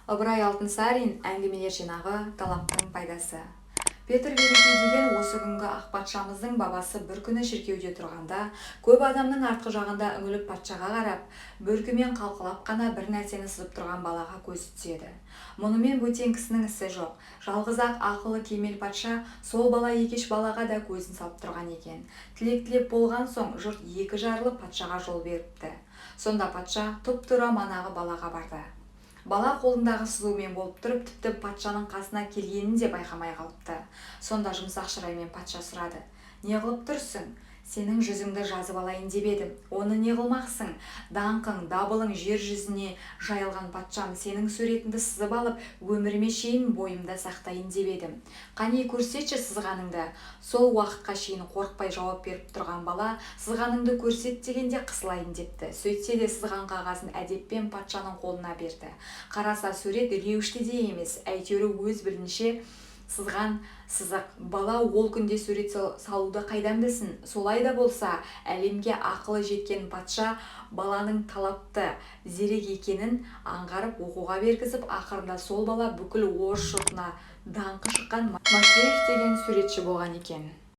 Ыбырай Алтынсарин әңгімелер жинағы «Талаптың пайдасы». Петр Великий деген осы күнгі ақ патшамыздың бабасы бір күні шіркеуде тұрғанда, көп адамның артқы жағында үңіліп патшаға қарап, бөркімен қалқалап қана бір нәрсені сызып тұрған балаға көзі түседі. Мұнымен бөтен кісінің ісі жоқ. Жалғыз ақ ақылы кемел патша сол бала екеш балаға да көзін салып тұрған екен. Тілек болған соң жұрт екі жарылып патшаға жол беріпті. Сонда патша тұп-тура манағы балаға барды. Бала қолындағы сызумен болып тұрып, тіпті патшаның қасына келгенін де байқамай қалыпты. Сонда жұмсақ шыраймен патша сұрады: «Не қылып тұрсың? Сенің жүзіңді жазып алайын деп едім. Оны не қылмақсың? Даңқың, дабылың жер жүзіне жайылған патшам, сенің суретіңді сызып алып, өміріме шейін бойымда сақтайын деп едім. Қане көрсетші сызғаныңды». Сол уақытқа шейін қорықпай жауап беріп тұрған бала сызғаныңды көрсет дегенде қысылайын депті. Сөйтсе де сызған қағазын әдеппен патшаның қолына берді. Қараса сурет реушті де емес, әйтеуір өз білінше сызған сызық. Бала ол күнде сурет салуды қайдан білсін? Солай да болса, әлемге ақылы жеткен патша баланың талапты, зерек екенін аңғарып оқуға бергізіп, ақырында сол бала бүкіл орыс жұртына даңқы шыққан Макеев деген суретші болған екен.